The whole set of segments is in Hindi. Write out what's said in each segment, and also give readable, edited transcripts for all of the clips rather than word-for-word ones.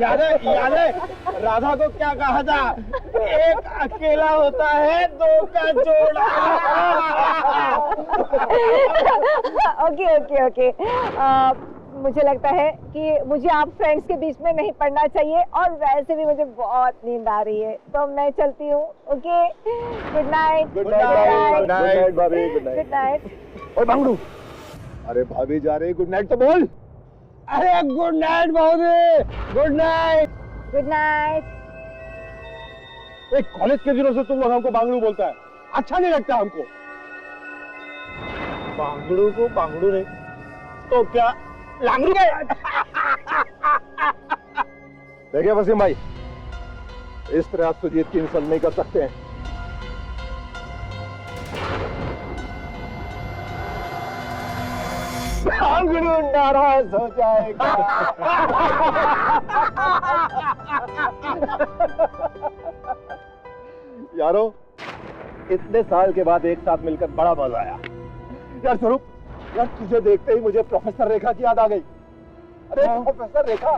याद है राधा को क्या कहा था? एक अकेला होता है, दो का जोड़ा। Okay okay okay. मुझे लगता है कि मुझे आप फ्रेंड्स के बीच में नहीं पढ़ना चाहिए, और वैसे भी मुझे बहुत नींद आ रही है, तो मैं चलती हूँ। Okay, good night. Good night भाभी, गुड नाइट। और बांगड़ू, अरे भाभी जा रही, गुड नाइट तो बोल। अरे गुड नाइट भाभी, गुड नाइट। Good night. एक कॉलेज के दिनों से तुम लोग हमको बांगड़ू बोलता है, अच्छा नहीं लगता हमको। बांगड़ू को बांगड़ू नहीं तो क्या लांगड़ू गए? देखिए वसीम भाई, इस तरह आप सुजीत की इंसल्ट नहीं कर सकते हैं। बांगड़ू नाराज हो जाएगा। यारो, इतने साल के बाद एक साथ मिलकर बड़ा मजा आया। यार स्वरूप, यार तुझे देखते ही मुझे प्रोफेसर रेखा की याद आ गई। अरे प्रोफेसर रेखा,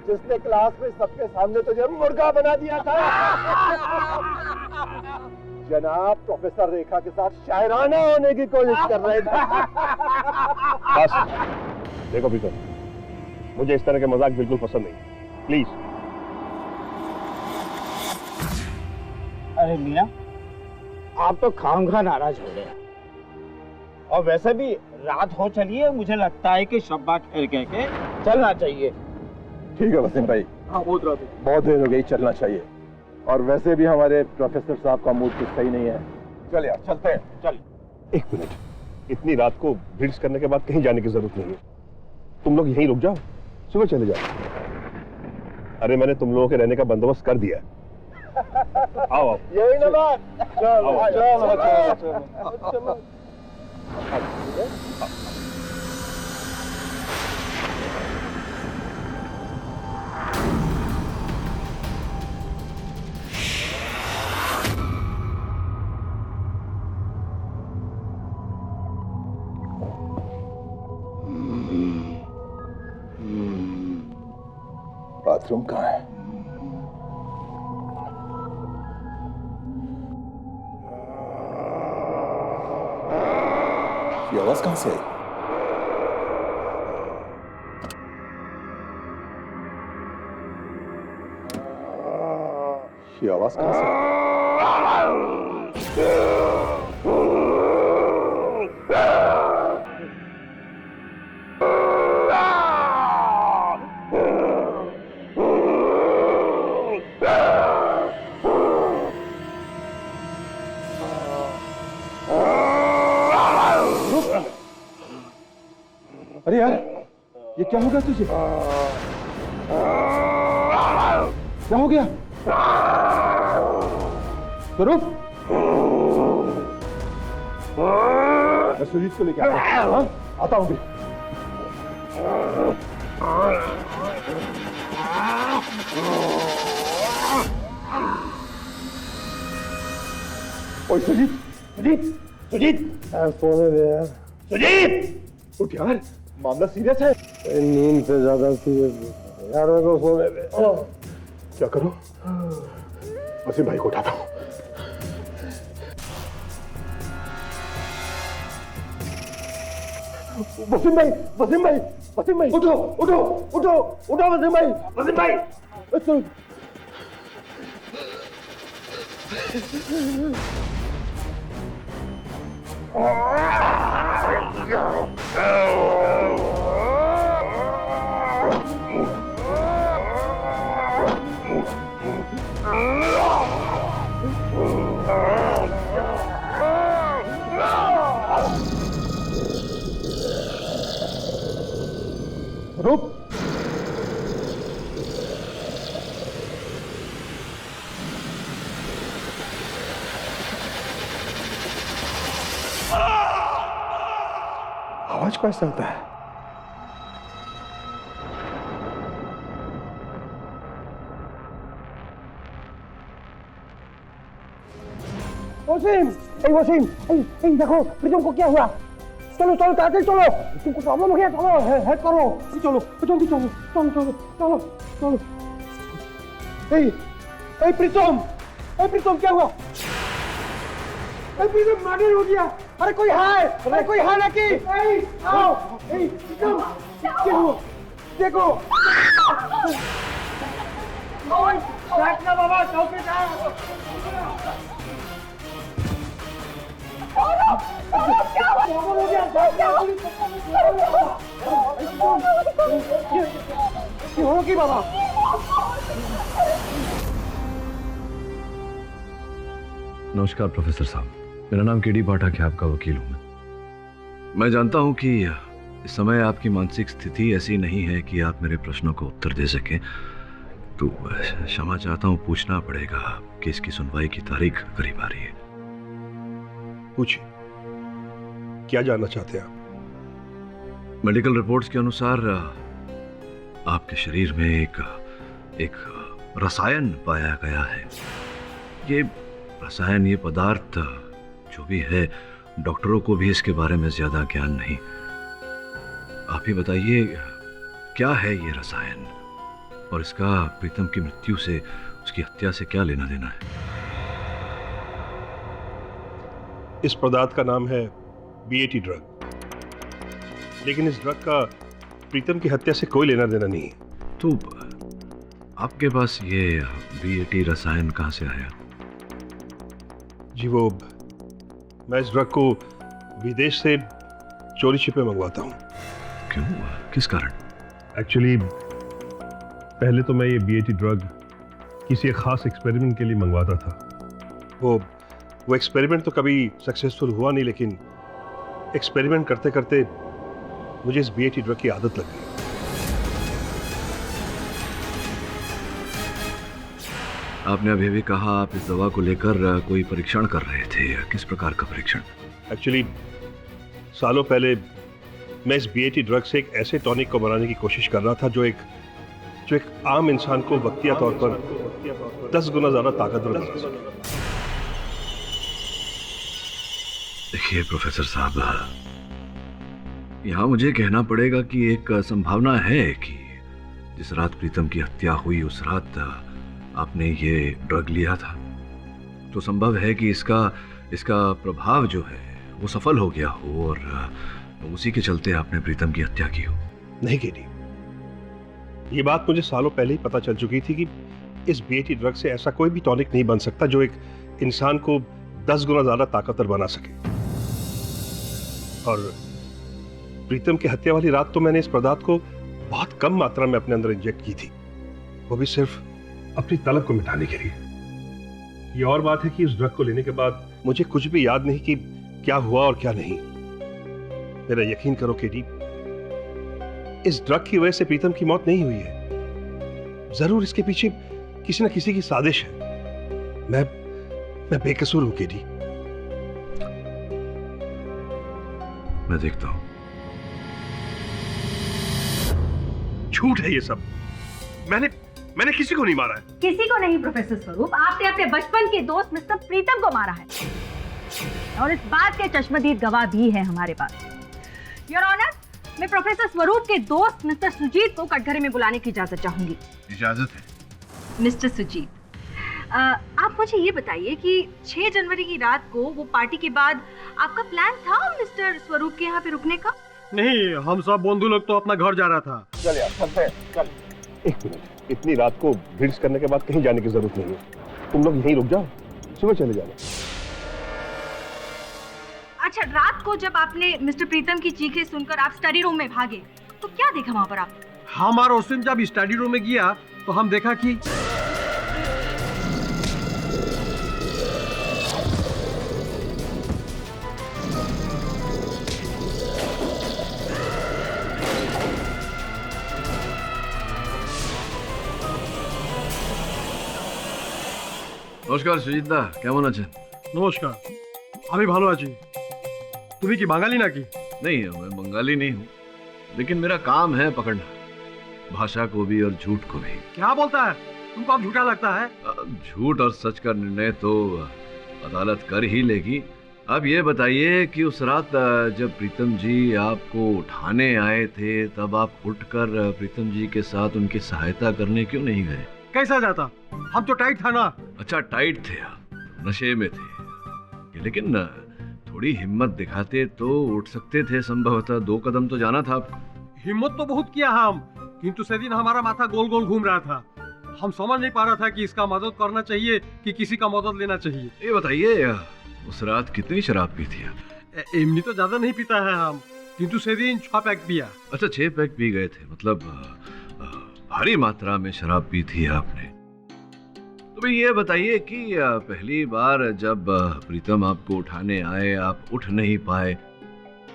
जिसने क्लास में सबके सामने तुझे मुर्गा बना दिया था। जनाब प्रोफेसर रेखा के साथ शायराना होने की कोशिश कर रहे थे। बस देखो पीटर, मुझे इस तरह के मजाक बिल्कुल पसंद नहीं, प्लीज। अरे मियां, आप तो खामखा नाराज हो गए, और वैसे भी रात हो चली है, मुझे लगता है कि शब्बा ठहर के चलना चाहिए। ठीक है वसीम भाई, हाँ बहुत देर हो गई, चलना चाहिए। और वैसे भी हमारे प्रोफेसर साहब का मूड कुछ सही नहीं है। चल यार चलते हैं। चल। एक मिनट, इतनी रात को ड्रिंक्स करने के बाद कहीं जाने की जरूरत नहीं है। तुम लोग यहीं रुक जाओ, सुबह चले जाओ। अरे मैंने तुम लोगों के रहने का बंदोबस्त कर दिया। आओ आओ। यही ना बात। चलो। बाथरूम कहाँ है? ये आवाज कहां से आई? ये आवाज कहां से आई? अरे यार, ये क्या हो गया तुझे? क्या हो गया? स्वरूप, मैं सुजीत को लेके आता हूं। आता हूं भी। ओए सुजीत, सुजीत, सुजीत, सोने दे यार। सुजीत, उठ यार, मामला सीरियस है। नींद से ज्यादा सीरियस यार, मेरे को सोने दे। क्या करूं? वसीम भाई को उठाता हूं। वसीम भाई, वसीम भाई, वसीम भाई, उठो, उठो, उठो, उठो वसीम भाई, वसीम भाई। रूप, आवाज कैसे होता है? वसीम, वसीम, देखो प्रीतम को क्या हुआ? चलो चलो ताते चलो, तुमको प्रॉब्लम हो गया, चलो हेल्प करो, चलो जल्दी चलो चलो चलो चलो चलो। ए प्रीतम, क्या हुआ? प्रीतम मर्डर हो गया। अरे कोई है, अरे कोई है ना कि? आओ, प्रीतम क्या हुआ? देखो बैठना बाबा, चौकीदार। होगी बाबा। नमस्कार प्रोफेसर साहब, मेरा नाम केडी पाठक है, आपका वकील हूं मैं जानता हूं कि इस समय आपकी मानसिक स्थिति ऐसी नहीं है कि आप मेरे प्रश्नों को उत्तर दे सकें, तो क्षमा चाहता हूं, पूछना पड़ेगा। केस की सुनवाई की तारीख करीब आ रही है। पूछिए, क्या जानना चाहते हैं आप? मेडिकल रिपोर्ट्स के अनुसार आपके शरीर में एक रसायन पाया गया है। ये रसायन, ये पदार्थ जो भी है, डॉक्टरों को भी इसके बारे में ज्यादा ज्ञान नहीं। आप ही बताइए, क्या है ये रसायन और इसका प्रीतम की मृत्यु से, उसकी हत्या से क्या लेना देना है? इस पदार्थ का नाम है BAT ड्रग, लेकिन इस ड्रग का प्रीतम की हत्या से कोई लेना देना नहीं है। तो आपके पास ये BAT रसायन कहां से आया? जी वो, मैं इस ड्रग को विदेश से चोरी छिपे मंगवाता हूँ। क्यों, किस कारण? एक्चुअली पहले तो मैं ये BAT ड्रग किसी एक खास एक्सपेरिमेंट के लिए मंगवाता था। वो एक्सपेरिमेंट तो कभी सक्सेसफुल हुआ नहीं, लेकिन एक्सपेरिमेंट करते करते मुझे इस BAT ड्रग की आदत लग गई। आपने अभी भी कहा आप इस दवा को लेकर कोई परीक्षण कर रहे थे। किस प्रकार का परीक्षण? एक्चुअली सालों पहले मैं इस BAT ड्रग से एक ऐसे टॉनिक को बनाने की कोशिश कर रहा था जो एक आम इंसान को वक्तिया तौर पर 10 गुना ज्यादा ताकतवर बना सके। देखिए प्रोफेसर साहब, यहाँ मुझे कहना पड़ेगा कि एक संभावना है कि जिस रात प्रीतम की हत्या हुई उस रात आपने ये ड्रग लिया था, तो संभव है कि इसका प्रभाव जो है वो सफल हो गया हो और उसी के चलते आपने प्रीतम की हत्या की हो। नहीं केडी, ये बात मुझे सालों पहले ही पता चल चुकी थी कि इस BAT ड्रग से ऐसा कोई भी टॉनिक नहीं बन सकता जो एक इंसान को 10 गुना ज्यादा ताकतवर बना सके। और प्रीतम की हत्या वाली रात तो मैंने इस पदार्थ को बहुत कम मात्रा में अपने अंदर इंजेक्ट की थी, वो भी सिर्फ अपनी तलब को मिटाने के लिए। ये और बात है कि इस ड्रग को लेने के बाद मुझे कुछ भी याद नहीं कि क्या हुआ और क्या नहीं। मेरा यकीन करो केडी, इस ड्रग की वजह से प्रीतम की मौत नहीं हुई है। जरूर इसके पीछे किसी न किसी की साजिश है। मैं बेकसूर हूं केडी। मैं देखता हूं। झूठ है ये सब। मैंने किसी को नहीं मारा है। किसी को नहीं प्रोफेसर स्वरूप, आपने अपने बचपन के दोस्त मिस्टर प्रीतम को मारा है, और इस बात के चश्मदीद गवाह भी है हमारे पास। योर ऑनर, मैं प्रोफेसर स्वरूप के दोस्त मिस्टर सुजीत को कटघरे में बुलाने की इजाजत चाहूंगी। इजाजत है? मिस्टर सुजीत, आप मुझे ये बताइए कि 6 जनवरी की रात को वो पार्टी के बाद आपका प्लान था मिस्टर स्वरूप के यहाँ पे रुकने का? नहीं, हम सब बंधु लोग तो अपना घर जा रहा था। चल यार, चलते हैं, चल। एक मिनट, इतनी रात को ड्रिंक्स करने के बाद कहीं जाने की जरूरत नहीं है। तुम लोग यहीं रुक जाओ, सुबह चले जाना। अच्छा, रात को जब आपने मिस्टर प्रीतम की चीखें सुनकर आप स्टडी रूम में भागे, तो क्या देखा वहां पर आपने? हम और उस दिन जब स्टडी रूम में गया तो हम देखा कि নমস্কার সুজিত দা, কেমন আছেন? নমস্কার, আমি ভালো আছি। তুমি কি বাঙালি নাকি? नहीं, मैं बंगाली नहीं हूँ, लेकिन मेरा काम है पकड़ना, भाषा को भी और झूठ को भी। क्या बोलता है? तुमको अब झूठा लगता है? झूठ और सच का निर्णय तो अदालत कर ही लेगी। अब ये बताइए कि उस रात जब प्रीतम जी आपको उठाने आए थे, तब आप उठकर प्रीतम जी के साथ उनकी सहायता करने क्यों नहीं गए? कैसा जाता, हम तो टाइट था ना। अच्छा, टाइट थे आप, नशे में थे, लेकिन थोड़ी हिम्मत दिखाते तो उठ सकते थे, संभवतः 2 कदम तो जाना था आपको। हिम्मत तो बहुत किया हम, किंतु से दिन हमारा माथा गोल गोल घूम रहा था। हम समझ नहीं पा रहा था कि इसका मदद करना चाहिए कि किसी का मदद लेना चाहिए। ये बताइए, उस रात कितनी शराब पी थी आप? इमनी तो ज्यादा नहीं पीता है हम, किंतु से दिन 6 पैक पिया। अच्छा, 6 पैक पी गए थे, मतलब भारी मात्रा में शराब पी थी आपने। तो भाई ये बताइए कि पहली बार जब प्रीतम आपको उठाने आए, आप उठ नहीं पाए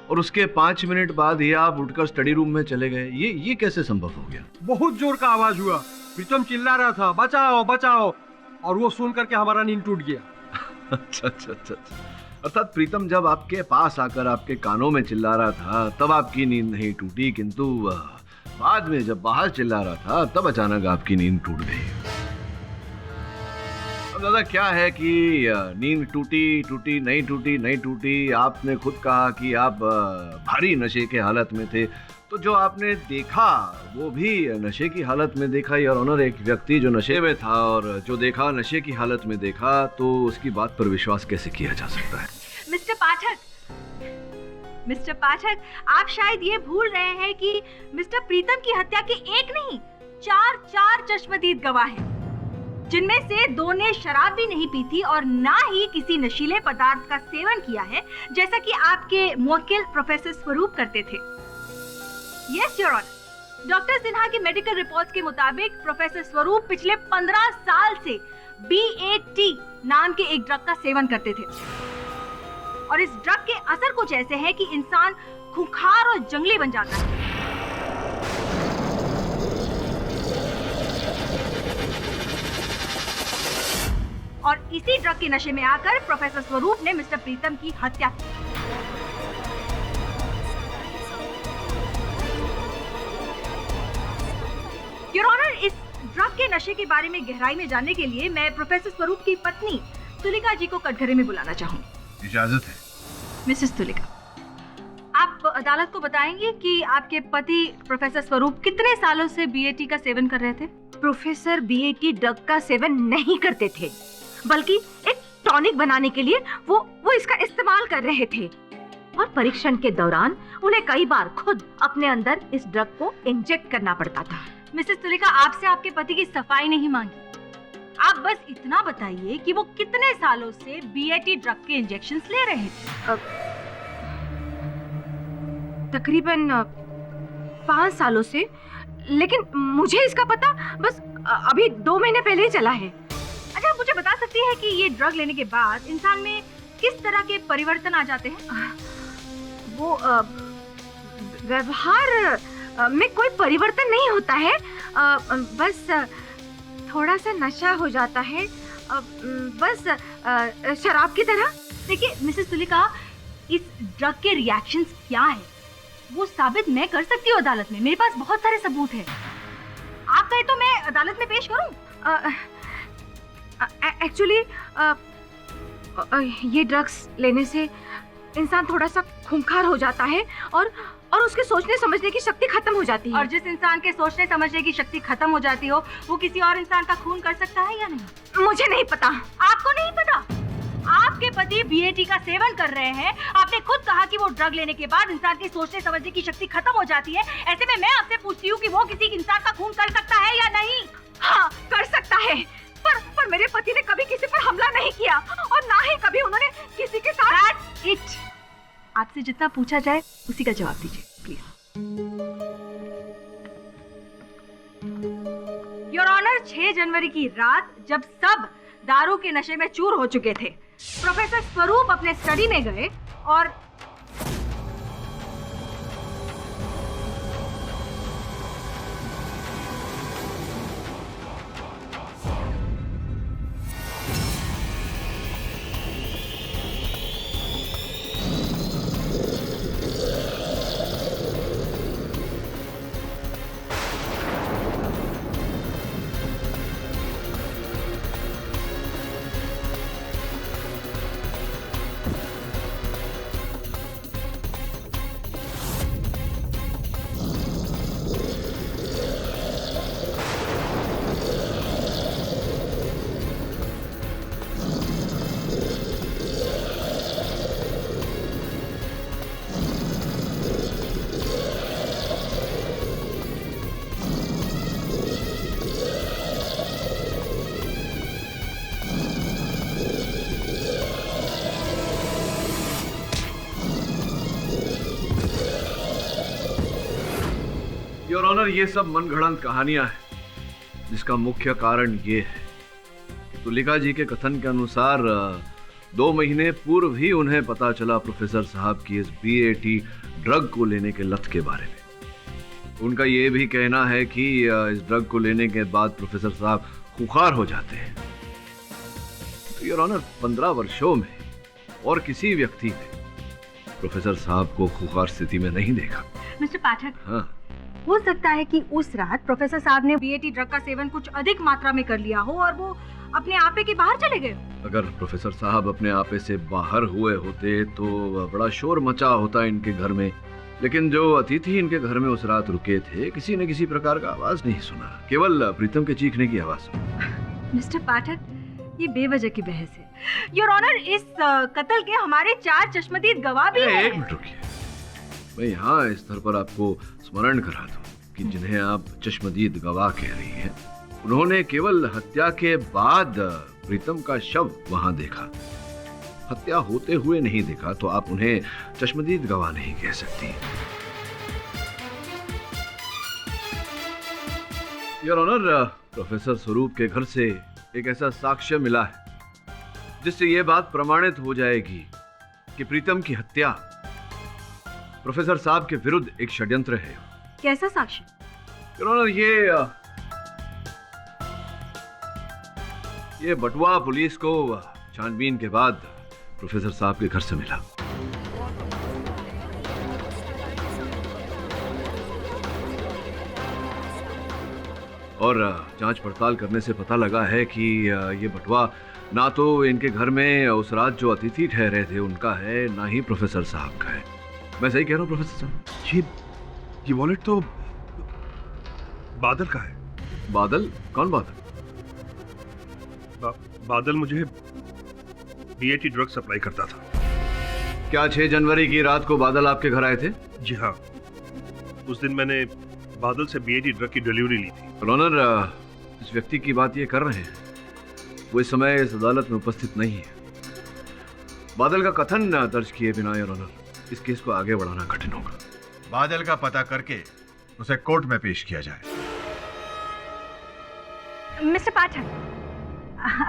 और उसके 5 मिनट बाद ही आप उठकर स्टडी रूम में चले गए, ये कैसे संभव हो गया? बहुत जोर का आवाज हुआ, प्रीतम चिल्ला रहा था बचाओ बचाओ, और वो सुन करके हमारा नींद टूट गया। अच्छा। अर्थात प्रीतम जब आपके पास आकर आपके कानों में चिल्ला रहा था तब आपकी नींद नहीं टूटी, किंतु बाद में जब बाहर चिल्ला रहा था तब अचानक आपकी नींद टूट गई। अब दादा क्या है कि नींद टूटी नहीं टूटी, आपने खुद कहा कि आप भारी नशे के हालत में थे, तो जो आपने देखा वो भी नशे की हालत में देखा। योर ऑनर, एक व्यक्ति जो नशे में था और जो देखा नशे की हालत में देखा, तो उसकी बात पर विश्वास कैसे किया जा सकता है? मिस्टर पाठक, आप शायद ये भूल रहे हैं कि मिस्टर प्रीतम की हत्या के 1 नहीं 4 चश्मदीद गवाह हैं, जिनमें से 2 ने शराब भी नहीं पी थी और ना ही किसी नशीले पदार्थ का सेवन किया है, जैसा कि आपके मुवक्किल प्रोफेसर स्वरूप करते थे। Yes your honour, doctor Sinha की मेडिकल रिपोर्ट्स के मुताबिक प्रोफेसर स्वरूप पिछले 15 साल से BAT नाम के एक ड्रग का सेवन करते थे, और इस ड्रग के असर कुछ ऐसे हैं कि इंसान खूंखार और जंगली बन जाता है। और इसी ड्रग के नशे में आकर प्रोफेसर स्वरूप ने मिस्टर प्रीतम की हत्या की। योर ऑनर, इस ड्रग के नशे के बारे में गहराई में जानने के लिए मैं प्रोफेसर स्वरूप की पत्नी तुलिका जी को कटघरे में बुलाना चाहूंगी। इजाजत है। मिसेस तुलिका, आप अदालत को बताएंगे कि आपके पति प्रोफेसर स्वरूप कितने सालों से BAT का सेवन कर रहे थे? प्रोफेसर BAT ड्रग का सेवन नहीं करते थे, बल्कि एक टॉनिक बनाने के लिए वो इसका इस्तेमाल कर रहे थे, और परीक्षण के दौरान उन्हें कई बार खुद अपने अंदर इस ड्रग को इंजेक्ट करना पड़ता था। मिसेस तुलिका, आपसे आपके पति की सफाई नहीं मांगी, आप बस इतना बताइए कि वो कितने सालों से BAT ड्रग के इंजेक्शंस ले रहे थे? तकरीबन 5 सालों से, लेकिन मुझे इसका पता बस अभी 2 महीने पहले ही चला है। अच्छा, मुझे बता सकती है कि ये ड्रग लेने के बाद इंसान में किस तरह के परिवर्तन आ जाते हैं? वो व्यवहार में कोई परिवर्तन नहीं होता है, बस थोड़ा सा नशा हो जाता है, बस शराब की तरह। देखिए मिसेस तुलिका, इस ड्रग के रिएक्शंस क्या है वो साबित मैं कर सकती हूँ अदालत में, मेरे पास बहुत सारे सबूत हैं। आप कहे तो मैं अदालत में पेश करूँ? एक्चुअली ये ड्रग्स लेने से इंसान थोड़ा सा खूंखार हो जाता है और उसके सोचने समझने की शक्ति खत्म हो जाती है। और जिस इंसान के सोचने समझने की शक्ति खत्म हो जाती हो, वो किसी और इंसान का खून कर सकता है या नहीं? मुझे नहीं पता। आपको नहीं पता? आपके पति BAT का सेवन कर रहे हैं, आपने खुद कहा कि वो ड्रग लेने के बाद इंसान की सोचने समझने की शक्ति खत्म हो जाती है। ऐसे में मैं आपसे पूछती हूँ कि वो किसी इंसान का खून कर सकता है या नहीं? हाँ, कर सकता है, पर मेरे पति ने कभी किसी पर हमला नहीं किया और ना ही कभी उन्होंने किसी के साथ। That's it. आपसे जितना पूछा जाए उसी का जवाब दीजिए प्लीज। योर ऑनर, 6 जनवरी की रात जब सब दारू के नशे में चूर हो चुके थे, प्रोफेसर स्वरूप अपने स्टडी में गए और योर ऑनर, ये सब मनगढ़ंत कहानियां हैं, जिसका मुख्य कारण ये है कि तुलिका जी के कथन के अनुसार 2 महीने पूर्व ही उन्हें पता चला प्रोफेसर साहब की इस BAT ड्रग को लेने के लत के बारे में। उनका ये भी कहना है कि इस ड्रग को लेने के बाद प्रोफेसर साहब खुखार हो जाते हैं। तो योर ऑनर, 15 वर्षों में और किसी व्यक्ति ने प्रोफेसर साहब को खुखार स्थिति में नहीं देखा। मिस्टर पाठक, हाँ, हो सकता है कि उस रात प्रोफेसर साहब ने BAT ड्रग का सेवन कुछ अधिक मात्रा में कर लिया हो और वो अपने आपे के बाहर चले गए। अगर प्रोफेसर साहब अपने आपे से बाहर हुए होते तो बड़ा शोर मचा होता इनके घर में, लेकिन जो अतिथि इनके घर में उस रात रुके थे, किसी ने किसी प्रकार का आवाज नहीं सुना, केवल प्रीतम के चीखने की आवाज सुनी। मिस्टर पाठक, ये बेवजह की बहस है। योर ऑनर, इस कत्ल के हमारे 4 चश्मदीद गवाह भी हैं। एक मिनट रुकिए, मैं यहाँ इस स्तर पर आपको स्मरण करा दूं कि जिन्हें आप चश्मदीद गवाह कह रही हैं, उन्होंने केवल हत्या के बाद प्रीतम का शव वहां देखा, हत्या होते हुए नहीं देखा, तो आप उन्हें चश्मदीद गवाह नहीं कह सकती। योर ऑनर, प्रोफेसर स्वरूप के घर से एक ऐसा साक्ष्य मिला है जिससे यह बात प्रमाणित हो जाएगी कि प्रीतम की हत्या प्रोफेसर साहब के विरुद्ध एक षड्यंत्र है। कैसा साक्ष्य? योर ऑनर, ये बटुआ पुलिस को छानबीन के बाद प्रोफेसर साहब के घर से मिला। और जांच पड़ताल करने से पता लगा है कि ये बटुआ ना तो इनके घर में उस रात जो अतिथि ठहरे थे उनका है, ना ही प्रोफेसर साहब का है। मैं सही कह रहा हूँ प्रोफेसर साहब? ये वॉलेट तो बादल का है। बादल? कौन बादल? बादल मुझे BAT ड्रग सप्लाई करता था। क्या 6 जनवरी की रात को बादल आपके घर आए थे? जी हाँ, उस दिन मैंने बादल से BAT ड्रग की डिलीवरी ली थी। ऑनर, इस व्यक्ति की बात ये कर रहे हैं, वो इस समय इस अदालत में उपस्थित नहीं है। बादल का कथन दर्ज किए बिना योर ऑनर, इस केस को आगे बढ़ाना कठिन होगा। बादल का पता करके उसे कोर्ट में पेश किया जाए। मिस्टर पाठक,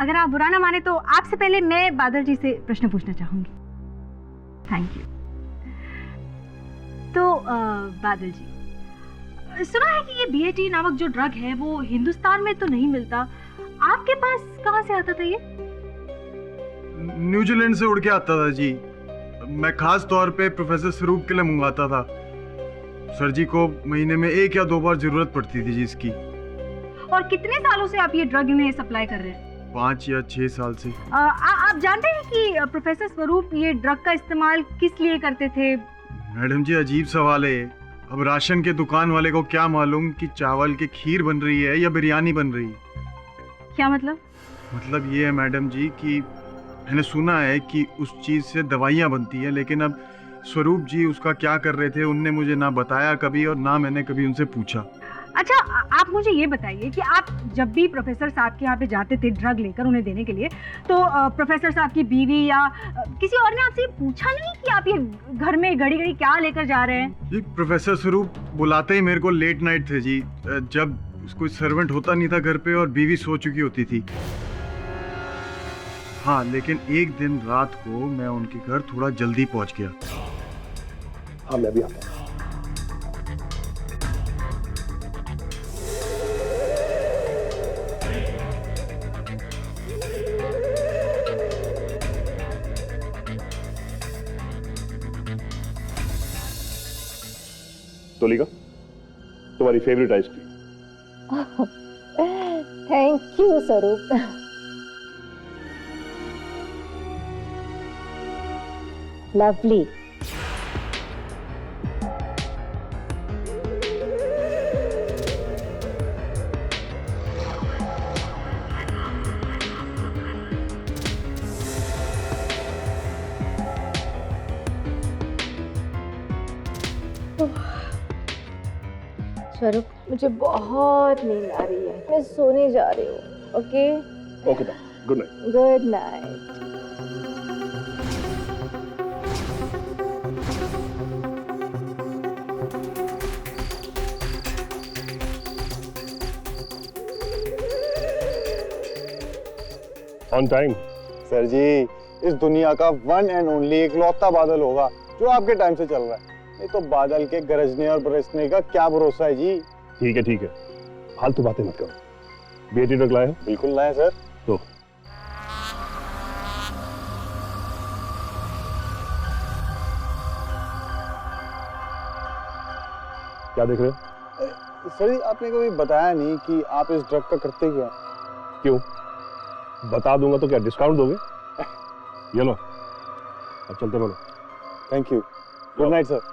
अगर आप बुरा ना माने तो आपसे पहले मैं बादल जी से प्रश्न पूछना चाहूंगी। Thank you. तो बादल जी, सुना है कि ये BAT नामक जो ड्रग है वो हिंदुस्तान में तो नहीं मिलता, आपके पास कहाँ से आता था ये? न्यूजीलैंड से उड़ के आता था जी। मैं खास तौर पे प्रोफेसर स्वरूप के लिए मंगवाता था। सर जी को महीने में 1 या 2 बार जरूरत पड़ती थी जी इसकी। और कितने सालों से आप ये ड्रग इन्हें सप्लाई कर रहे हैं? 5 या 6 साल से। आप जानते हैं कि प्रोफेसर स्वरूप ये ड्रग का इस्तेमाल किस लिए करते थे? मैडम जी, अजीब सवाल है। अब राशन के दुकान वाले को क्या मालूम कि चावल की खीर बन रही है या बिरयानी बन रही है? क्या मतलब? मतलब ये है मैडम जी कि मैंने सुना है कि उस चीज से दवाइयाँ बनती है, लेकिन अब स्वरूप जी उसका क्या कर रहे थे उनने मुझे ना बताया कभी, और ना मैंने कभी उनसे पूछा। अच्छा, आप मुझे ये बताइए कि आप जब भी प्रोफेसर साहब के यहाँ पे जाते थे ड्रग लेकर उन्हें देने के लिए, तो प्रोफेसर साहब की बीवी या किसी और ने आपसे पूछा नहीं कि आप ये घर में घड़ी घड़ी क्या लेकर जा रहे हैं? जी, प्रोफेसर स्वरूप बुलाते ही मेरे को लेट नाइट थे जी, जब कोई सर्वेंट होता नहीं था घर पे और बीवी सो चुकी होती थी। हाँ, लेकिन एक दिन रात को मैं उनके घर थोड़ा जल्दी पहुंच गया। हाँ, मैं भी आता हूँ। तुलिका, तुम्हारी फेवरेट आइसक्रीम। थैंक यू स्वरूप। लवली। स्वरूप, मुझे बहुत नींद आ रही है, मैं सोने जा रही हूँ। Okay? Okay, good night. Good night. On time. Sir ji, इस दुनिया का वन एंड ओनली इकलौता बादल होगा जो आपके टाइम से चल रहा है, नहीं तो बादल के गरजने और बरसने का क्या भरोसा है जी। ठीक है, फालतू बातें मत करो। बीएटी ड्रग लाए हो? बिल्कुल लाए सर। तो क्या देख रहे हो? सर जी, आपने कभी बताया नहीं कि आप इस ड्रग का करते क्या? क्यों? बता दूंगा तो क्या डिस्काउंट दोगे? ये लो, अब चलते बोलो। Thank you. Good night sir.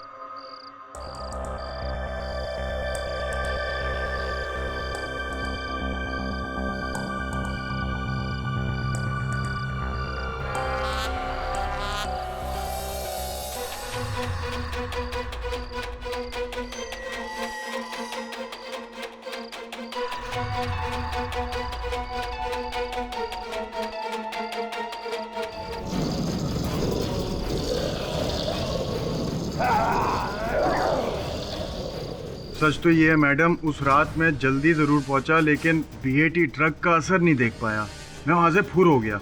सच तो ये है मैडम, उस रात में जल्दी जरूर पहुंचा लेकिन बीएटी ड्रग का असर नहीं देख पाया। मैं वहां से फुर हो गया।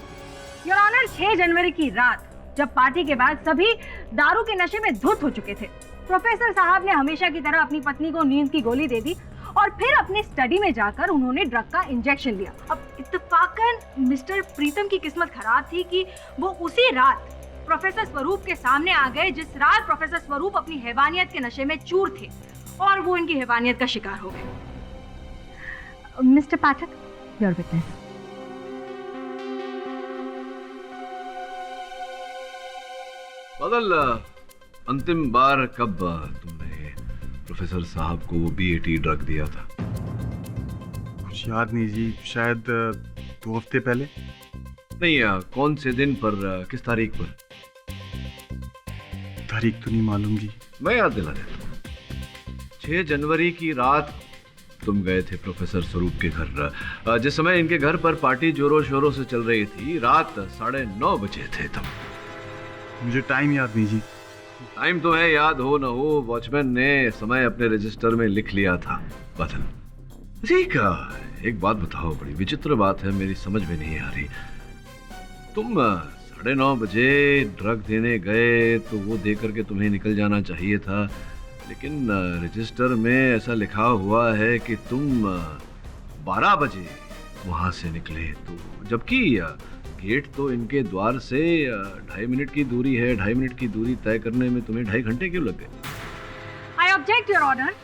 योर ऑनर, 6 जनवरी की रात जब पार्टी के बाद सभी दारू के नशे में धुत हो चुके थे, प्रोफेसर साहब ने हमेशा की तरह अपनी पत्नी को नींद की गोली दे दी और फिर अपने स्टडी में जाकर उन्होंने ड्रग का इंजेक्शन लिया। अब इत्तेफाकन मिस्टर प्रीतम की किस्मत खराब थी कि वो उसी रात प्रोफेसर स्वरूप के सामने आ गए जिस रात प्रोफेसर स्वरूप अपनी हैवानियत के नशे में चूर थे और वो इनकी हैवानियत का शिकार हो गए। Mister Pathak, your witness. बादल, अंतिम बार कब तुमने प्रोफेसर साहब को वो बीएटी ड्रग दिया था? कुछ याद नहीं जी, शायद 2 हफ्ते पहले। नहीं, कौन से दिन पर, किस तारीख पर? तारीख तो नहीं मालूम जी। मैं याद दिला देता हूँ। 6 जनवरी की रात तुम गए थे प्रोफेसर स्वरूप के घर। जिस समय इनके घर पर पार्टी जोरों शोरों से चल रही थी, रात 9:30 बजे थे तब। मुझे टाइम याद नहीं जी। टाइम तो है, याद हो ना हो, वॉचमैन ने समय अपने रजिस्टर में लिख लिया था। बादल, ठीक है, एक बात बताओ, बड़ी विचित्र बात है, मेरी समझ में नहीं आ रही। तुम 9:30 बजे ड्रग देने गए तो वो दे करके तुम्हें निकल जाना चाहिए था, लेकिन रजिस्टर में ऐसा लिखा हुआ है कि तुम 12 बजे वहां से निकले, तो जबकि गेट तो इनके द्वार से 2.5 मिनट की दूरी है। 2.5 मिनट की दूरी तय करने में तुम्हें 2.5 घंटे क्यों लग गए? I object your honour.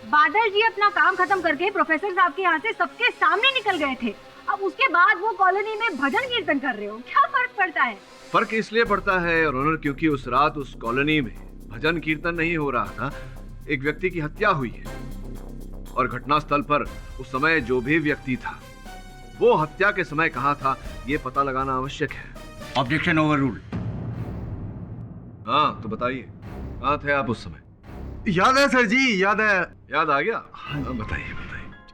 Badal ji अपना काम खत्म करके प्रोफेसर साहब के यहाँ से सबके सामने निकल गए थे। अब उसके बाद वो कॉलोनी में भजन कीर्तन कर रहे हो, क्या फर्क पड़ता है? फर्क इसलिए पड़ता है योर ऑनर क्योंकि उस रात उस कॉलोनी में भजन कीर्तन नहीं हो रहा था, एक व्यक्ति की हत्या हुई है और घटनास्थल पर उस समय जो भी व्यक्ति था वो हत्या के समय कहाँ था ये पता लगाना आवश्यक है। Objection overruled. हाँ तो बताइए, कहाँ थे आप उस समय? याद है सर जी, याद है। याद आ गया? बताइए।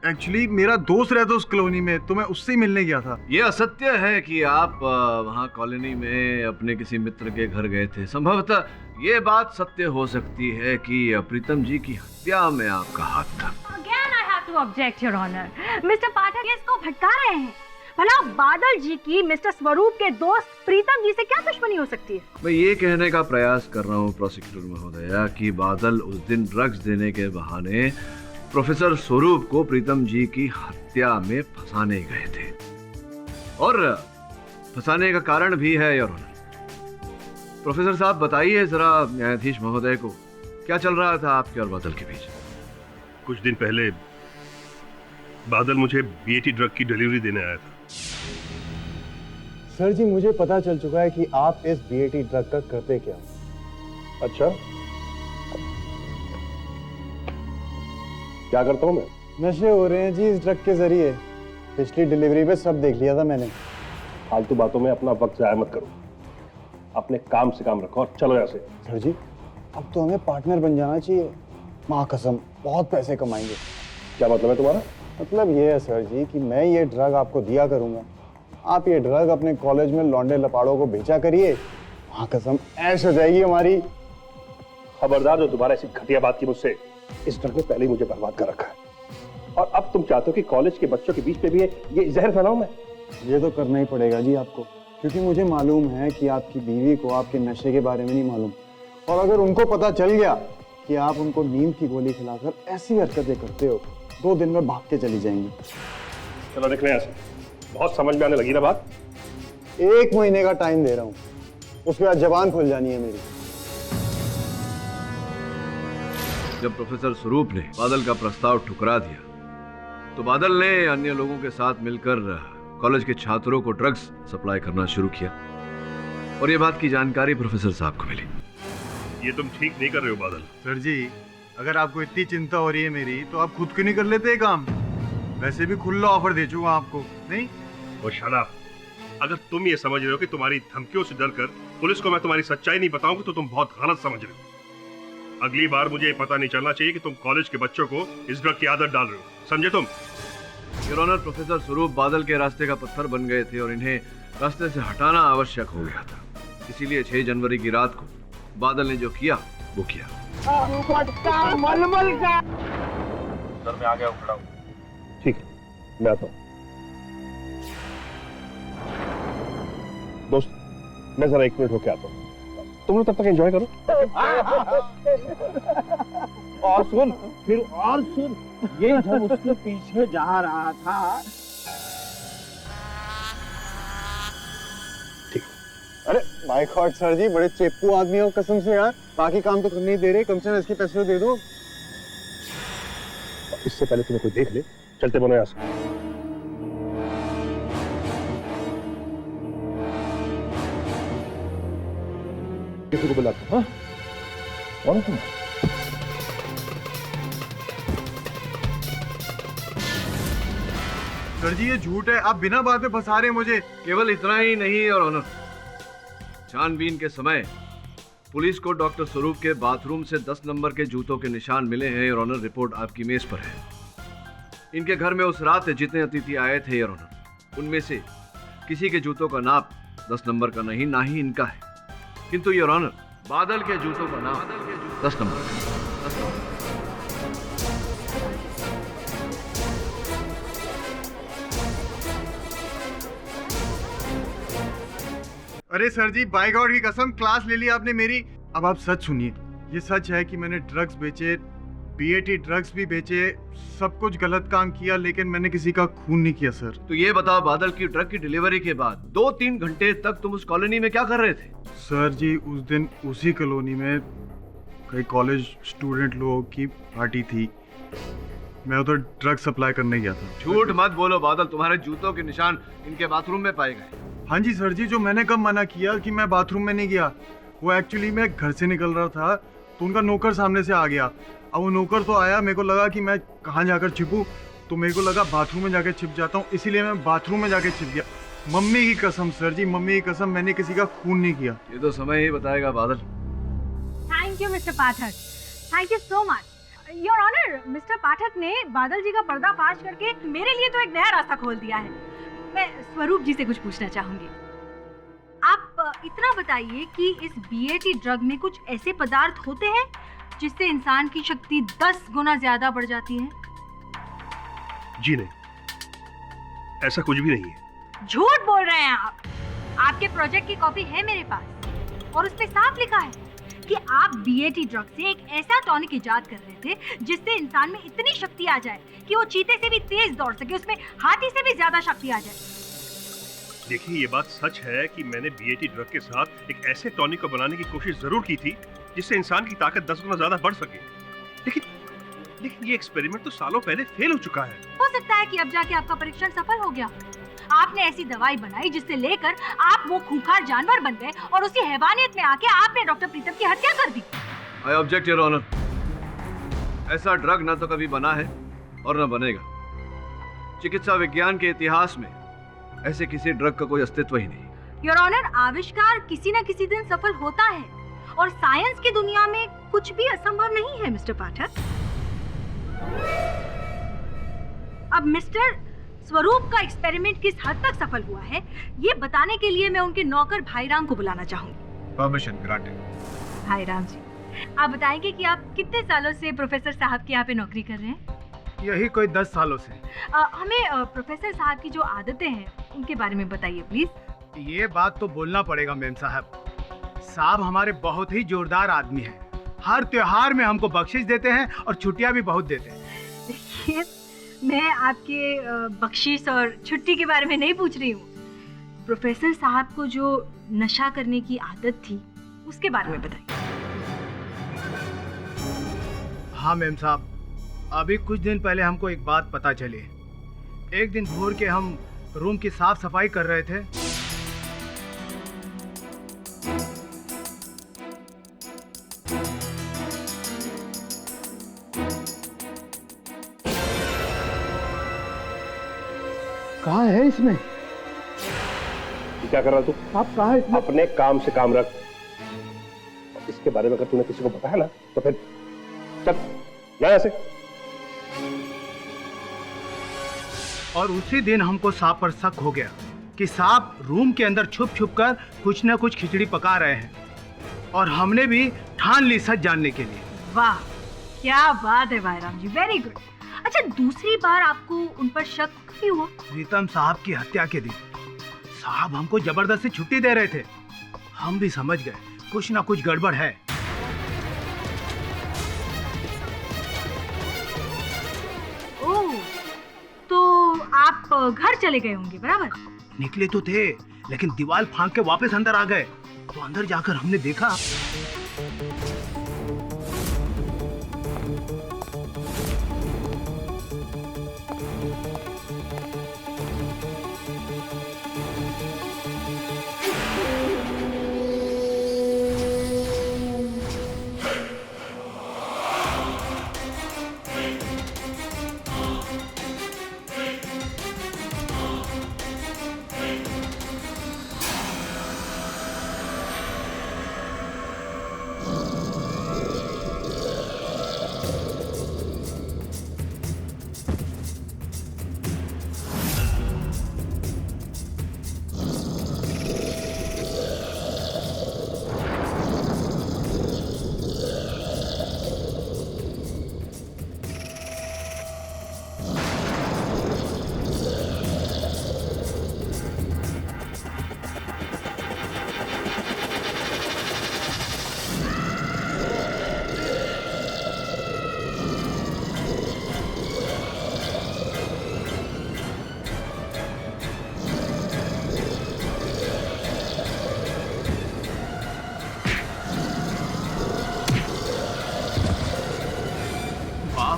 एक्चुअली मेरा दोस्त रहता उस कॉलोनी में, तो मैं उससे मिलने गया था। ये असत्य है कि आप वहाँ कॉलोनी में अपने किसी मित्र के घर गए थे। संभवतः ये बात सत्य हो सकती है कि प्रीतम जी की हत्या में आपका हाथ था। Again I have to object, Your Honor. Mr Pathak इसको भटका रहे हैं। भला बादल जी की मिस्टर स्वरूप के दोस्त प्रीतम जी से क्या दुश्मनी हो सकती है? मैं ये कहने का प्रयास कर रहा हूँ प्रोसिक्यूटर महोदया कि बादल उस दिन ड्रग्स देने के बहाने प्रोफेसर स्वरूप को प्रीतम जी की हत्या में फंसाने गए थे, और फंसाने का कारण भी है योर ऑनर। प्रोफेसर साहब बताइए जरा न्यायाधीश महोदय को, क्या चल रहा था आपके और बादल के बीच? कुछ दिन पहले बादल मुझे बीएटी ड्रग की डिलीवरी देने आया था। सर जी, मुझे पता चल चुका है कि आप इस बीएटी ड्रग का करते क्या। अच्छा, क्या करता हूँ मैं? नशे हो रहे हैं जी इस ड्रग के जरिए। पिछली डिलीवरी पे सब देख लिया था मैंने। फालतू बातों में अपना वक्त जाया मत करो, अपने काम से काम रखो और चलो यहाँ से। सर जी, अब तो हमें पार्टनर बन जाना चाहिए। माँ कसम, बहुत पैसे कमाएंगे। क्या मतलब है तुम्हारा? मतलब ये है सर जी कि मैं ये ड्रग आपको दिया करूंगा, आप ये ड्रग अपने कॉलेज में लौंडे लपाड़ों को बेचा करिए। माँ कसम, ऐश हो जाएगी हमारी। खबरदार, जो दोबारा ऐसी घटिया बात की मुझसे। इस ड्रग ने पहले ही मुझे बर्बाद कर रखा है, और अब तुम चाहते हो कि कॉलेज के बच्चों के बीच में भी ये जहर फैलाऊं मैं? ये तो करना ही पड़ेगा जी आपको, क्योंकि मुझे मालूम है कि आपकी बीवी को आपके नशे के बारे में नहीं मालूम, और अगर उनको पता चल गया कि आप उनको नींद की गोली खिलाकर ऐसी हरकतें करते हो, 2 दिन में भाग के चली जाएंगी। चलो देख रहे हैं, बहुत समझ में आने लगी ना बात। 1 महीने का टाइम दे रहा हूँ, उसके बाद जबान खुल जानी है मेरी। जब प्रोफेसर स्वरूप ने बादल का प्रस्ताव ठुकरा दिया तो बादल ने अन्य लोगों के साथ मिलकर कॉलेज के छात्रों को ड्रग्स सप्लाई करना शुरू किया और ये बात की जानकारी प्रोफेसर साहब को मिली। ये तुम ठीक नहीं कर रहे हो बादल। सर जी, अगर आपको इतनी चिंता हो रही है मेरी, तो आप खुद क्यों नहीं कर लेते काम? वैसे भी खुला ऑफर दे चुका आपको, नहीं? वो शाला, अगर तुम ये समझ रहे हो कि तुम्हारी धमकियों से डरकर पुलिस को मैं तुम्हारी सच्चाई नहीं बताऊंगा तो तुम बहुत गलत समझ रहे हो। अगली बार मुझे ये पता नहीं चलना चाहिए कि तुम कॉलेज के बच्चों को इस ड्रग की आदत डाल रहे हो, समझे तुम? योर ऑनर, प्रोफेसर स्वरूप बादल के रास्ते का पत्थर बन गए थे और इन्हें रास्ते से हटाना आवश्यक हो गया था। इसीलिए 6 जनवरी की रात को बादल ने जो किया वो किया। मलमल का सर मैं आ गया हूँ, खड़ा हूँ। ठीक है, मैं आता हूँ। दोस्त, मैं जरा 1 मिनट होके आता हूँ, तुम लोग तब तक एंजॉय करो। और सुन, फिर और सुन, ये जब उसके पीछे जा रहा था, ठीक। अरे माय गॉड सर जी, बड़े चेपू आदमी हो कसम से यार। बाकी काम तो करने ही दे रहे, कम से कम इसके पैसे तो दे दो। इससे पहले तुम्हें कोई देख ले, चलते बनो यहाँ से। किसी को बुलाता हूँ? कौन तुम? सर जी ये झूठ है, आप बिना बात में फंसा रहे हैं मुझे। केवल इतना ही नहीं और ऑनर, छानबीन के समय पुलिस को डॉक्टर स्वरूप के बाथरूम से 10 नंबर के जूतों के निशान मिले हैं और ऑनर, रिपोर्ट आपकी मेज पर है। इनके घर में उस रात जितने अतिथि आए थे और ऑनर, उनमें से किसी के जूतों का नाप 10 नंबर का नहीं, ना ही इनका है। किंतु योर ऑनर, बादल के जूतों का नाम 10 नंबर का। 10 नंबर। अरे सर जी, बाय गॉड की कसम, क्लास ले ली आपने मेरी। अब आप सच सुनिए, ये सच है कि मैंने ड्रग्स बेचे, BAT ड्रग्स भी बेचे, सब कुछ गलत काम किया, लेकिन मैंने किसी का खून नहीं किया सर। तो ये बताओ बादल की ड्रग की डिलीवरी के बाद 2-3 घंटे तक तुम उस कॉलोनी में क्या कर रहे थे? सर जी उस दिन उसी कॉलोनी में कई कॉलेज स्टूडेंट लोगों की पार्टी थी, मैं उधर ड्रग सप्लाई करने गया था। झूठ मत बोलो बादल, तुम्हारे जूतों के निशान इनके बाथरूम में पाए गए। हाँ जी सर जी, जो मैंने कब मना किया कि मैं बाथरूम में नहीं गया, वो एक्चुअली मैं घर से निकल रहा था तो उनका नौकर सामने से आ गया। अब वो नौकर तो आया, मेरे को लगा कि मैं कहाँ जाकर छिपूं, तो मेरे को लगा बाथरूम में जाकर छिप जाता हूँ, इसीलिए मैं बाथरूम में जाकर छिप गया। मम्मी की कसम सर जी, मम्मी की कसम, मैंने किसी का खून नहीं किया। ये तो समय ही बताएगा Badal. Thank you Mr Pathak, thank you so much your honour. Mr Pathak ने बादल जी का पर्दाफाश करके मेरे लिए तो एक नया रास्ता खोल दिया है। मैं स्वरूप जी से कुछ पूछना चाहूंगी। आप इतना बताइए कि इस BAT ड्रग में कुछ ऐसे पदार्थ होते हैं जिससे इंसान की शक्ति 10 गुना ज्यादा बढ़ जाती है? जी नहीं, ऐसा कुछ भी नहीं है। झूठ बोल रहे हैं आप। आपके प्रोजेक्ट की कॉपी है मेरे पास और उस पे साफ लिखा है कि आप BAT ड्रग से एक ऐसा टॉनिक इजाद कर रहे थे जिससे इंसान में इतनी शक्ति आ जाए कि वो चीते से भी तेज दौड़ सके, उसमें हाथी से भी ज्यादा शक्ति आ जाए। देखिए, ये बात सच है कि मैंने BAT ड्रग के साथ एक ऐसे टॉनिक को बनाने की कोशिश जरूर की थी जिससे इंसान की ताकत 10 गुना ज्यादा बढ़ सके, लेकिन ये एक्सपेरिमेंट तो सालों पहले फेल हो चुका है। हो सकता है कि अब जाके आपका परीक्षण सफल हो गया। आपने ऐसी दवाई बनाई जिससे लेकर आप वो खूंखार जानवर बन गए और उसी हैवानियत में आके आपने डॉक्टर प्रीतम की हत्या कर दी। I object your honour. ऐसा ड्रग ना तो कभी बना है और न बनेगा। चिकित्सा विज्ञान के इतिहास में ऐसे किसी ड्रग का कोई अस्तित्व ही नहीं। योर ऑनर, आविष्कार किसी न किसी दिन सफल होता है और साइंस की दुनिया में कुछ भी असंभव नहीं है मिस्टर पाठक। अब मिस्टर स्वरूप का एक्सपेरिमेंट किस हद तक सफल हुआ है, ये बताने के लिए मैं उनके नौकर भाईराम को बुलाना चाहूंगी। Permission granted. भाईराम जी, आप बताएंगे कि आप कितने सालों से प्रोफेसर साहब के यहाँ पे नौकरी कर रहे हैं? यही कोई 10 सालों से। हमें प्रोफेसर साहब की जो आदतें हैं उनके बारे में बताइए प्लीज। ये बात तो बोलना पड़ेगा मेम साहब हमारे बहुत ही जोरदार आदमी हैं। हर त्योहार में हमको बख्शिश देते हैं और छुट्टियां भी बहुत देते हैं। देखिए, मैं आपके बख्शिश और छुट्टी के बारे में नहीं पूछ रही हूँ। प्रोफेसर साहब को जो नशा करने की आदत थी उसके बारे में बताइए। हाँ मेम साहब, अभी कुछ दिन पहले हमको एक बात पता चली। एक दिन भोर के हम रूम की साफ सफाई कर रहे थे। कहाँ है इसमें? क्या कर रहा तू? आप कहाँ है इसमें? अपने काम से काम रख। इसके बारे में अगर तूने किसी को बताया ना तो फिर चल यहाँ से। और उसी दिन हमको सांप पर शक हो गया कि सांप रूम के अंदर छुप छुप कर कुछ न कुछ खिचड़ी पका रहे हैं, और हमने भी ठान ली सच जानने के लिए। वाह, क्या बात है भाईराम जी, वेरी गुड। अच्छा, दूसरी बार आपको उन पर शक क्यों हुआ? प्रीतम साहब की हत्या के दिन साहब हमको जबरदस्ती छुट्टी दे रहे थे। हम भी समझ गए कुछ ना कुछ गड़बड़ है। ओह, तो आप घर चले गए होंगे, बराबर? निकले तो थे, लेकिन दीवार फांक के वापस अंदर आ गए। तो अंदर जाकर हमने देखा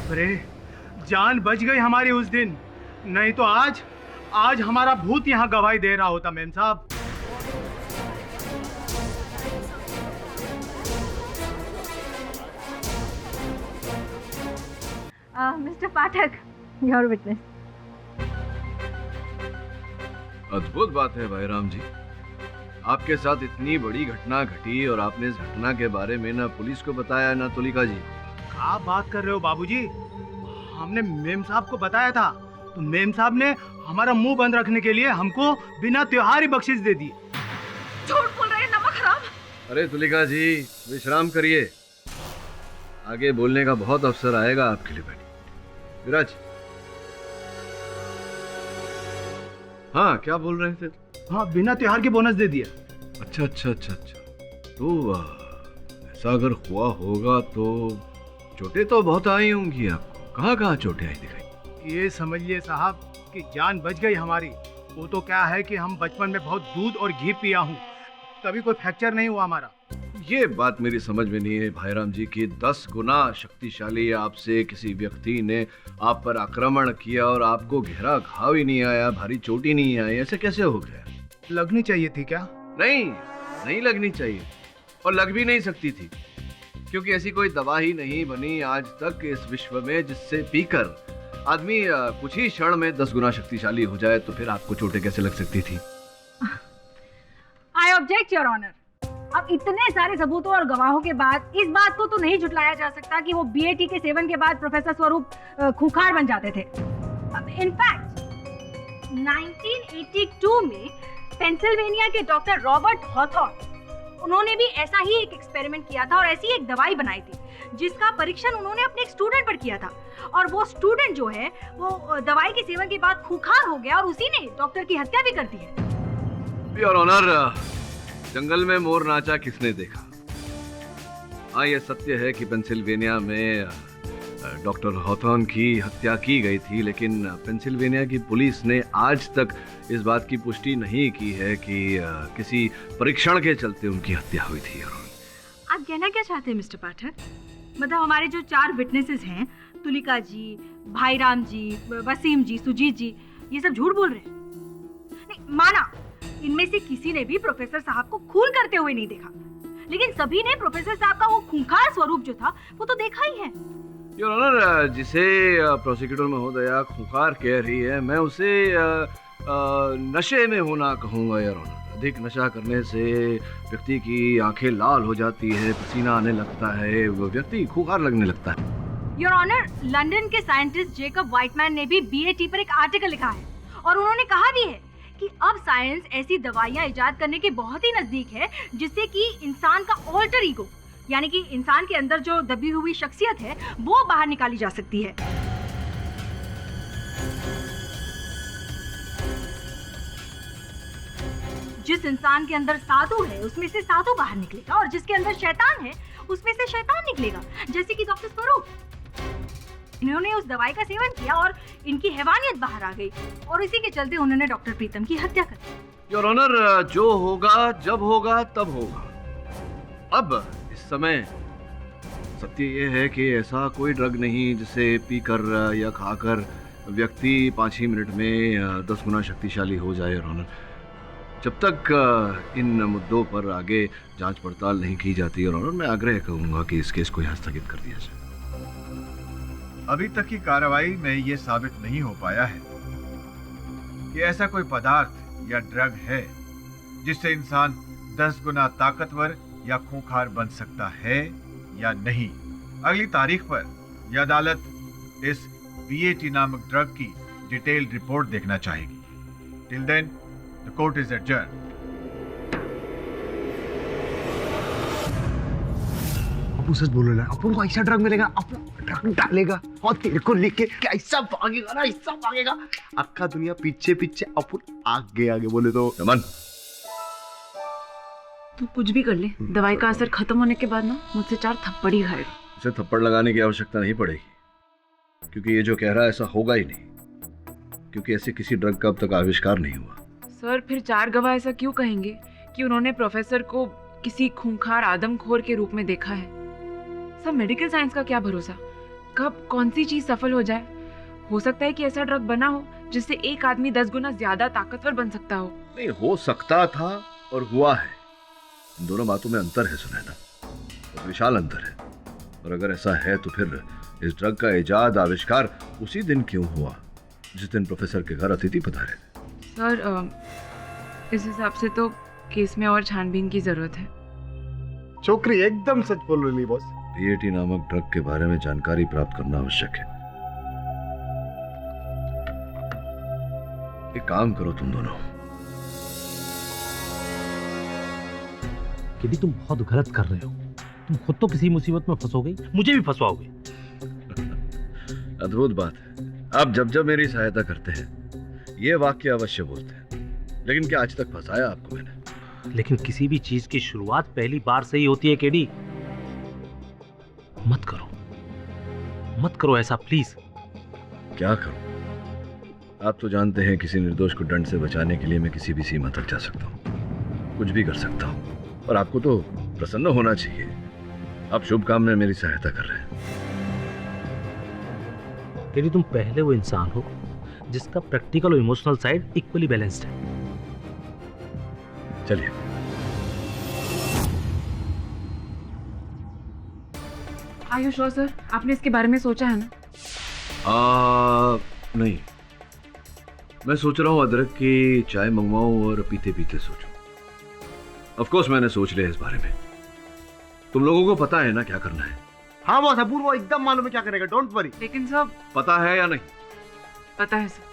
अरे जान बच गई हमारी उस दिन, नहीं तो आज हमारा भूत यहाँ गवाही दे रहा होता मेम साहब। Mister Pathak, your witness. अद्भुत बात है भाईराम जी, आपके साथ इतनी बड़ी घटना घटी और आपने इस घटना के बारे में ना पुलिस को बताया ना तुलिका जी। आप बात कर रहे हो बाबूजी? हमने मेम साहब को बताया था, तो मेम साहब ने हमारा मुंह बंद रखने के लिए हमको बिना त्योहार ही बख्शिश दे दी। झूठ बोल रहे हैं, नमक हराम। अरे तुलिका जी, विश्राम करिए, आगे बोलने का बहुत अवसर आएगा आपके लिए। बेटी विराज, हाँ क्या बोल रहे थे? हाँ, बिना त्योहार के बोनस दे दिया। अच्छा अच्छा अच्छा अच्छा, तो ऐसा अगर हुआ होगा तो चोटें तो बहुत आई होंगी आपको। कहाँ कहाँ चोटें आई दिखाई? ये समझिए साहब कि जान बच गई हमारी। वो तो क्या है कि हम बचपन में बहुत दूध और घी पिया हूँ, तभी कोई फ्रैक्चर नहीं हुआ हमारा। ये बात मेरी समझ में नहीं है भाईराम जी कि 10 गुना शक्तिशाली आपसे किसी व्यक्ति ने आप पर आक्रमण किया और आपको गहरा घाव ही नहीं आया, भारी चोट ही नहीं आई, ऐसे कैसे हो गया? लगनी चाहिए थी क्या? नहीं लगनी चाहिए, और लग भी नहीं सकती थी, क्योंकि ऐसी कोई दवा ही नहीं बनी आज तक इस विश्व में जिससे पीकर आदमी कुछ ही क्षण में 10 गुना शक्तिशाली हो जाए। तो फिर आपको चोटें कैसे लग सकती थी? I object your honour. अब इतने सारे सबूतों और गवाहों के बाद इस बात को तो नहीं झुटलाया जा सकता कि वो बीएटी के सेवन के बाद प्रोफेसर स्वरूप खूंखार बन जाते थे। इनफैक्ट 1982 में पेंसिल्वेनिया के डॉक्टर रॉबर्ट हॉथॉर्न, उन्होंने भी ऐसा ही एक एक्सपेरिमेंट किया था और ऐसी एक दवाई बनाई थी जिसका परीक्षण उन्होंने अपने एक स्टूडेंट पर किया था, और वो स्टूडेंट जो है वो दवाई के सेवन के बाद खूंखार हो गया और उसी ने डॉक्टर की हत्या भी कर दी है। योर ऑनर, जंगल में मोर नाचा किसने देखा? हाँ, ये सत्य है कि पेंसिल्वेनिया में डॉक्टर हॉथॉर्न की हत्या की गई थी, लेकिन पेंसिल्वेनिया की पुलिस ने आज तक इस बात की पुष्टि नहीं की है कि किसी परीक्षण के चलते उनकी हत्या हुई थी। आप कहना क्या चाहते हैं मिस्टर पाठक? मतलब हमारे जो 4 विटनेसेस हैं, तुलिका जी, भाईराम जी, वसीम जी, सुजीत जी, ये सब झूठ बोल रहे हैं? नहीं माना, इनमें से किसी ने भी प्रोफेसर साहब को खून करते हुए नहीं देखा, लेकिन सभी ने प्रोफेसर साहब का वो खूंखार स्वरूप जो था वो तो देखा ही है। योर ऑनर, जिसे प्रोसिक्यूटर महोदया खूंखार कह रही है, मैं उसे नशे में होना कहूँगा। योर ऑनर, अधिक नशा करने से व्यक्ति की आंखें लाल हो जाती है, पसीना आने लगता है, वो व्यक्ति खूंखार लगने लगता है। योर ऑनर, लंदन के साइंटिस्ट जेकब व्हाइटमैन ने भी BAT पर एक आर्टिकल लिखा है और उन्होंने कहा भी है कि अब साइंस ऐसी दवाइयां इजाद करने के बहुत ही नजदीक है जिससे कि इंसान का ऑल्टर ईगो, यानी कि इंसान के अंदर जो दबी हुई शख्सियत है वो बाहर निकाली जा सकती है। जिस इंसान के अंदर साधु है उसमें से साधु बाहर निकलेगा और जिसके अंदर शैतान है उसमें से शैतान निकलेगा, जैसे कि डॉक्टर स्वरूप। इन्होंने उस दवाई का सेवन किया और इनकी हैवानियत बाहर आ गई और इसी के चलते उन्होंने डॉक्टर प्रीतम की हत्या कर दी। योर ऑनर, जो होगा जब होगा तब होगा। अब इस समय सत्य ये है कि ऐसा कोई ड्रग नहीं जिसे पीकर या खाकर व्यक्ति 5 ही मिनट में 10 गुना शक्तिशाली हो जाए। योर ऑनर, जब तक इन मुद्दों पर आगे जांच पड़ताल नहीं की जाती, योर ऑनर, मैं आग्रह करूंगा कि इस केस को यहाँ स्थगित कर दिया जाए। अभी तक की कार्रवाई में ये साबित नहीं हो पाया है कि ऐसा कोई पदार्थ या ड्रग है जिससे इंसान 10 गुना ताकतवर या खूंखार बन सकता है या नहीं। अगली तारीख पर यह अदालत इस BAT नामक ड्रग की डिटेल्ड रिपोर्ट देखना चाहेगी। Till then the court is adjourned. Apu सच बोल रहा है, अपन को ऐसा ड्रग मिलेगा, अपन ड्रग डालेगा और तेरे को लेके कैसा भागेगा ना, ऐसा भागेगा अक्का दुनिया पीछे पीछे, अपन आगे आगे बोले तो। रमन, तू कुछ भी कर ले, दवाई का असर खत्म होने के बाद ना मुझसे 4 थप्पड़ ही खाएगा। इसे थप्पड़ लगाने की आवश्यकता नहीं पड़ेगी, क्योंकि ये जो कह रहा है ऐसा होगा ही नहीं, क्योंकि ऐसे किसी ड्रग का अब तक आविष्कार नहीं हुआ। सर, फिर 4 गवाह ऐसा क्यों कहेंगे कि उन्होंने प्रोफेसर को किसी खूंखार आदमखोर के रूप में देखा है? सर, मेडिकल साइंस का क्या भरोसा, कब कौन सी चीज सफल हो जाए। हो सकता है कि ऐसा ड्रग बना हो जिससे एक आदमी 10 गुना ज्यादा ताकतवर बन सकता हो। नहीं, हो सकता था और हुआ है, इन दोनों बातों में अंतर है सुनैना, और विशाल अंतर है। और अगर ऐसा है तो फिर इस ड्रग का इजाद, आविष्कार उसी दिन क्यों हुआ जिस दिन प्रोफेसर के घर अतिथि पधारे थे? सर, इस हिसाब से तो केस में और छानबीन की जरूरत है। छोकरी एकदम सच बोल रही बॉस। BAT नामक ड्रग के बारे में जानकारी प्राप्त करना आवश्यक है। एक काम करो तुम दोनों। केडी, तुम बहुत गलत कर रहे हो। तुम खुद तो किसी मुसीबत में फंसोगे, मुझे भी फंसवाओगे। अद्भुत बात है, आप जब जब मेरी सहायता करते हैं ये वाक्य अवश्य बोलते हैं, लेकिन क्या आज तक फंसाया आपको मैंने? लेकिन किसी भी चीज की शुरुआत पहली बार से ही होती है केडी। मत करो ऐसा प्लीज। क्या करूं? आप तो जानते हैं किसी निर्दोष को दंड से बचाने के लिए मैं किसी भी सीमा तक जा सकता हूं, कुछ भी कर सकता हूं। और आपको तो प्रसन्न होना चाहिए, आप शुभ काम में मेरी सहायता कर रहे हैं। केडी, तुम पहले वो इंसान हो जिसका प्रैक्टिकल और इमोशनल साइड इक्वली बैलेंस्ड है। चलिए। आर यू श्योर सर, आपने इसके बारे में सोचा है ना? नहीं, मैं सोच रहा हूँ अदरक की चाय मंगवाऊं और पीते पीते सोचूं। ऑफ कोर्स मैंने सोच लिया इस बारे में। तुम लोगों को पता है ना क्या करना है? हाँ बॉस, अपूर्व वो एकदम मालूम है क्या करेगा, डोंट वरी। लेकिन सब पता है या नहीं? पता है सर।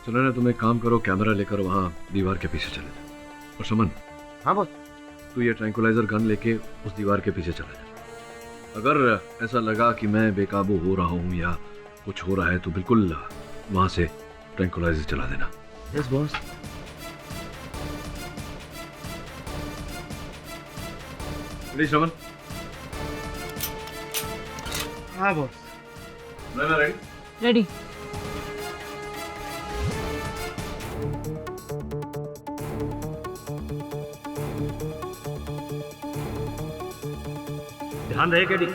सुनो ना, तुम एक काम करो, कैमरा लेकर वहां दीवार के पीछे चले जाओ। और सुमन, हाँ बॉस, तू ये ट्रैंकुलाइजर गन लेके उस दीवार के पीछे चला जा। अगर ऐसा लगा कि मैं बेकाबू हो रहा हूँ या कुछ हो रहा है तो बिल्कुल वहां से ट्रैंकुलाइजर चला देना। Yes boss. रेडी श्रवण? हाँ बॉस। रेडी? रेडी। ध्यान रहे केडी,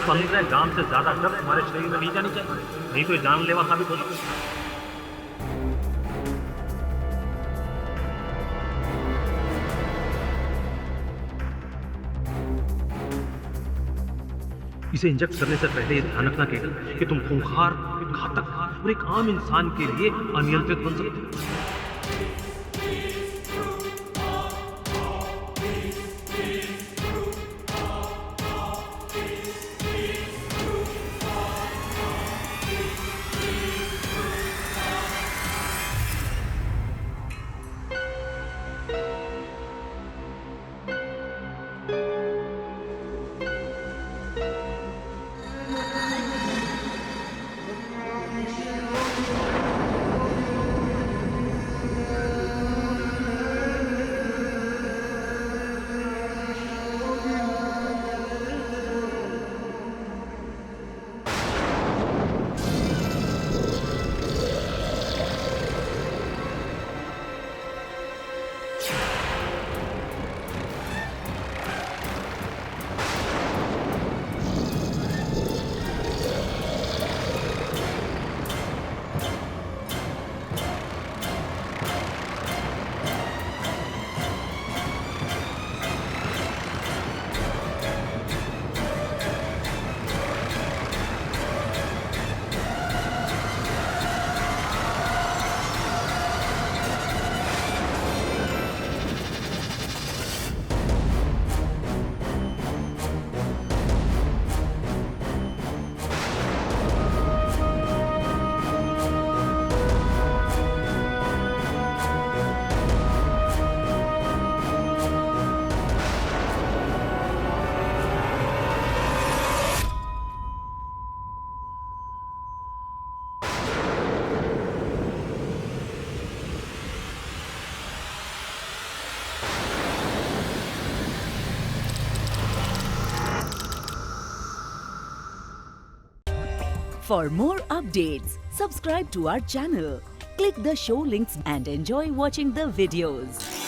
15 ग्राम से ज्यादा ड्रग हमारे शरीर में नहीं जानी चाहिए, नहीं तो जानलेवा साबित हो सकता है। इसे इंजेक्ट करने से पहले ये ध्यान रखना कि तुम खूंखार, घातक और एक आम इंसान के लिए अनियंत्रित बन सकते हो। For more updates, subscribe to our channel, click the show links and enjoy watching the videos.